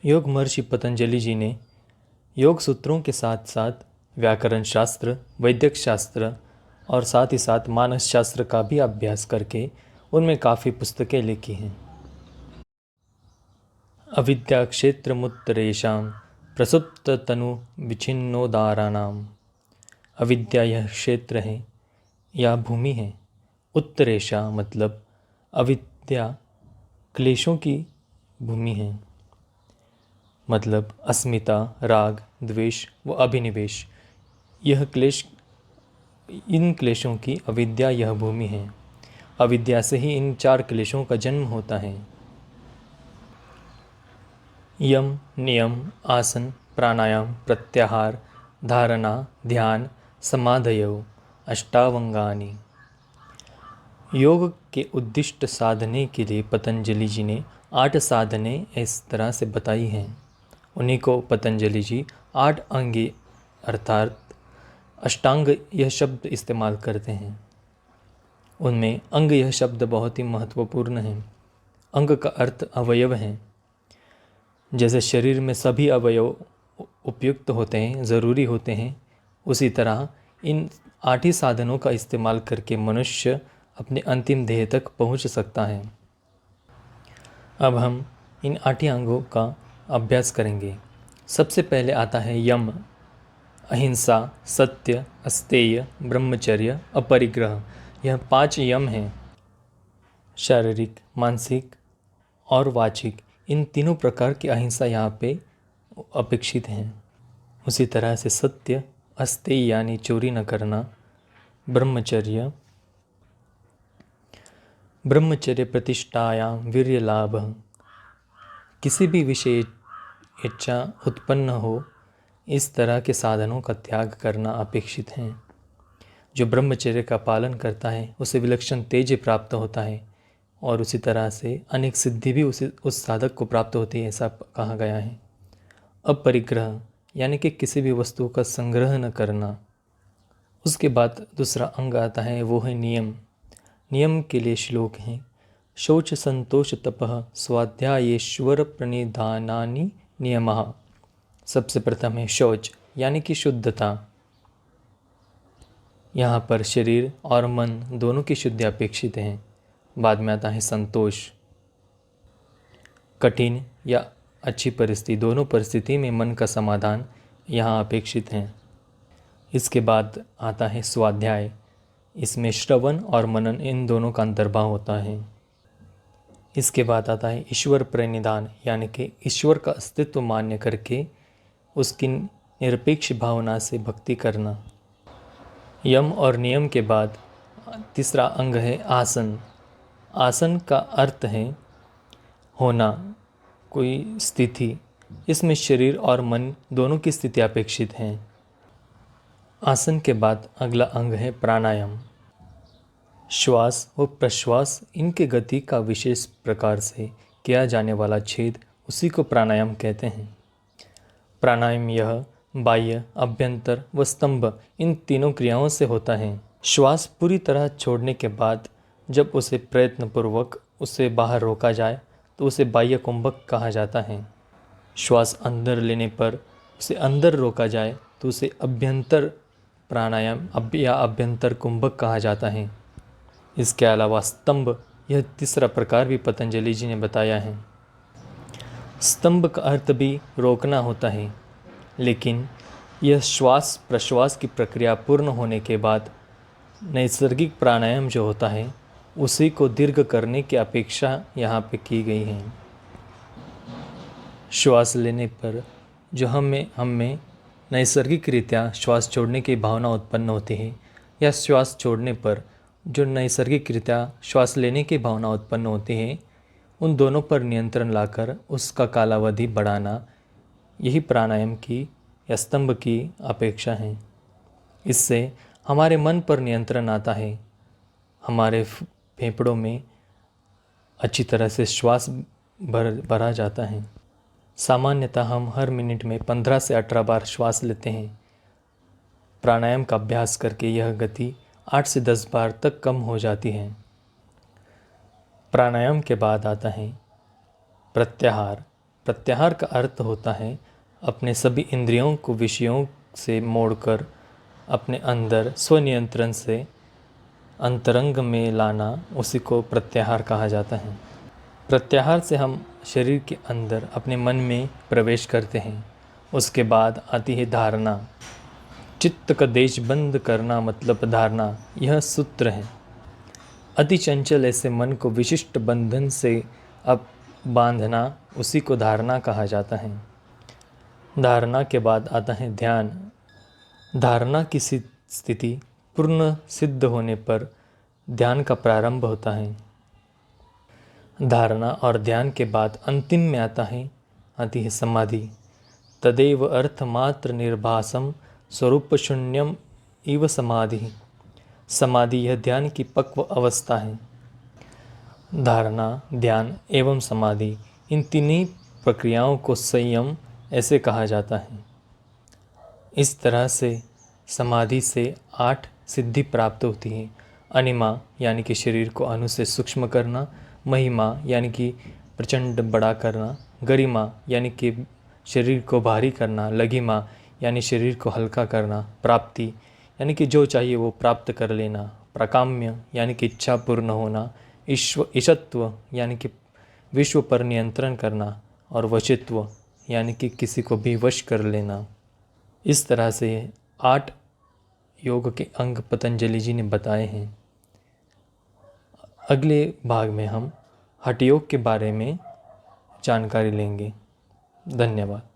योग महर्षि पतंजलि जी ने योग सूत्रों के साथ साथ व्याकरण शास्त्र, वैद्यक शास्त्र और साथ ही साथ मानस शास्त्र का भी अभ्यास करके उनमें काफ़ी पुस्तकें लिखी हैं। अविद्या क्षेत्रमुत्तरेषां प्रसुप्त तनु विच्छिन्नोदाराणाम। अविद्या यह क्षेत्र है या भूमि है। उत्तरेशा मतलब अविद्या क्लेशों की भूमि है, मतलब अस्मिता, राग, द्वेष व अभिनिवेश। यह क्लेश, इन क्लेशों की अविद्या यह भूमि है। अविद्या से ही इन 4 क्लेशों का जन्म होता है। यम, नियम, आसन, प्राणायाम, प्रत्याहार, धारणा, ध्यान, समाधयो अष्टावंगानि। योग के उद्दिष्ट साधने के लिए पतंजलि जी ने 8 साधने इस तरह से बताई हैं। उन्हीं को पतंजलि जी 8 अंगी अर्थात अष्टांग यह शब्द इस्तेमाल करते हैं। उनमें अंग यह शब्द बहुत ही महत्वपूर्ण है। अंग का अर्थ अवयव है। जैसे शरीर में सभी अवयव उपयुक्त होते हैं, ज़रूरी होते हैं, उसी तरह इन 8 ही साधनों का इस्तेमाल करके मनुष्य अपने अंतिम ध्येय तक पहुंच सकता है। अब हम इन 8 ही अंगों का अभ्यास करेंगे। सबसे पहले आता है यम। अहिंसा, सत्य, अस्तेय, ब्रह्मचर्य, अपरिग्रह। यह 5 यम हैं। शारीरिक, मानसिक और वाचिक इन तीनों प्रकार की अहिंसा यहाँ पे अपेक्षित हैं। उसी तरह से सत्य, अस्तेय यानी चोरी न करना, ब्रह्मचर्य, ब्रह्मचर्य प्रतिष्ठायां वीर्य लाभ। किसी भी विषय इच्छा उत्पन्न हो, इस तरह के साधनों का त्याग करना अपेक्षित है। जो ब्रह्मचर्य का पालन करता है उसे विलक्षण तेज प्राप्त होता है और उसी तरह से अनेक सिद्धि भी उस साधक को प्राप्त होती है, ऐसा कहा गया है। अपरिग्रह यानी कि किसी भी वस्तु का संग्रह न करना। उसके बाद दूसरा अंग आता है, वो है नियम। नियम के लिए श्लोक हैं। शौच संतोष तपः स्वाध्यायेश्वर प्रणिधानानि नियमः। सबसे प्रथम है शौच यानी कि शुद्धता। यहाँ पर शरीर और मन दोनों की शुद्धि अपेक्षित है। बाद में आता है संतोष। कठिन या अच्छी परिस्थिति, दोनों परिस्थिति में मन का समाधान यहाँ अपेक्षित है। इसके बाद आता है स्वाध्याय। इसमें श्रवण और मनन इन दोनों का अंतर्भाव होता है। इसके बाद आता है ईश्वर प्रणिधान यानी कि ईश्वर का अस्तित्व मान्य करके उसकी निरपेक्ष भावना से भक्ति करना। यम और नियम के बाद तीसरा अंग है आसन। आसन का अर्थ है होना, कोई स्थिति। इसमें शरीर और मन दोनों की स्थिति अपेक्षित है। आसन के बाद अगला अंग है प्राणायाम। श्वास व प्रश्वास इनके गति का विशेष प्रकार से किया जाने वाला छेद, उसी को प्राणायाम कहते हैं। प्राणायाम यह बाह्य, अभ्यंतर व स्तंभ इन तीनों क्रियाओं से होता है। श्वास पूरी तरह छोड़ने के बाद जब उसे प्रयत्नपूर्वक उसे बाहर रोका जाए तो उसे बाह्य कुंभक कहा जाता है। श्वास अंदर लेने पर उसे अंदर रोका जाए तो उसे अभ्यंतर प्राणायाम या अभ्यंतर कुंभक कहा जाता है। इसके अलावा स्तंभ यह तीसरा प्रकार भी पतंजलि जी ने बताया है। स्तंभ का अर्थ भी रोकना होता है, लेकिन यह श्वास प्रश्वास की प्रक्रिया पूर्ण होने के बाद नैसर्गिक प्राणायाम जो होता है उसी को दीर्घ करने की अपेक्षा यहाँ पे की गई है। श्वास लेने पर जो हमें नैसर्गिक रीत्या श्वास छोड़ने की भावना उत्पन्न होती है या श्वास छोड़ने पर जो नैसर्गिक रीत्या श्वास लेने की भावना उत्पन्न होती है, उन दोनों पर नियंत्रण लाकर उसका कालावधि बढ़ाना, यही प्राणायाम की या स्तंभ की अपेक्षा है। इससे हमारे मन पर नियंत्रण आता है, हमारे फेफड़ों में अच्छी तरह से श्वास भरा जाता है। सामान्यतः हम हर मिनट में 15 से 18 बार श्वास लेते हैं। प्राणायाम का अभ्यास करके यह गति 8 से 10 बार तक कम हो जाती है। प्राणायाम के बाद आता है प्रत्याहार। प्रत्याहार का अर्थ होता है अपने सभी इंद्रियों को विषयों से मोड़कर अपने अंदर स्वनियंत्रण से अंतरंग में लाना, उसी को प्रत्याहार कहा जाता है। प्रत्याहार से हम शरीर के अंदर अपने मन में प्रवेश करते हैं। उसके बाद आती है धारणा। चित्त का देश बंद करना मतलब धारणा, यह सूत्र है। अति चंचल ऐसे मन को विशिष्ट बंधन से अब बांधना, उसी को धारणा कहा जाता है। धारणा के बाद आता है ध्यान। धारणा की स्थिति पूर्ण सिद्ध होने पर ध्यान का प्रारंभ होता है। धारणा और ध्यान के बाद अंतिम में आती है समाधि। तदेव अर्थमात्र निर्भासम स्वरूप शून्यम इव समाधि। समाधि यह ध्यान की पक्व अवस्था है। धारणा, ध्यान एवं समाधि, इन तीनों प्रक्रियाओं को संयम ऐसे कहा जाता है। इस तरह से समाधि से 8 सिद्धि प्राप्त होती है। अनिमा यानी कि शरीर को अणु से सूक्ष्म करना, महिमा यानी कि प्रचंड बड़ा करना, गरिमा यानी कि शरीर को भारी करना, लघिमा यानी शरीर को हल्का करना, प्राप्ति यानी कि जो चाहिए वो प्राप्त कर लेना, प्रकाम्य यानी कि इच्छा पूर्ण होना, ईशत्व यानी कि विश्व पर नियंत्रण करना, और वशित्व यानी कि किसी को भी वश कर लेना। इस तरह से 8 योग के अंग पतंजलि जी ने बताए हैं। अगले भाग में हम हठ योग के बारे में जानकारी लेंगे। धन्यवाद।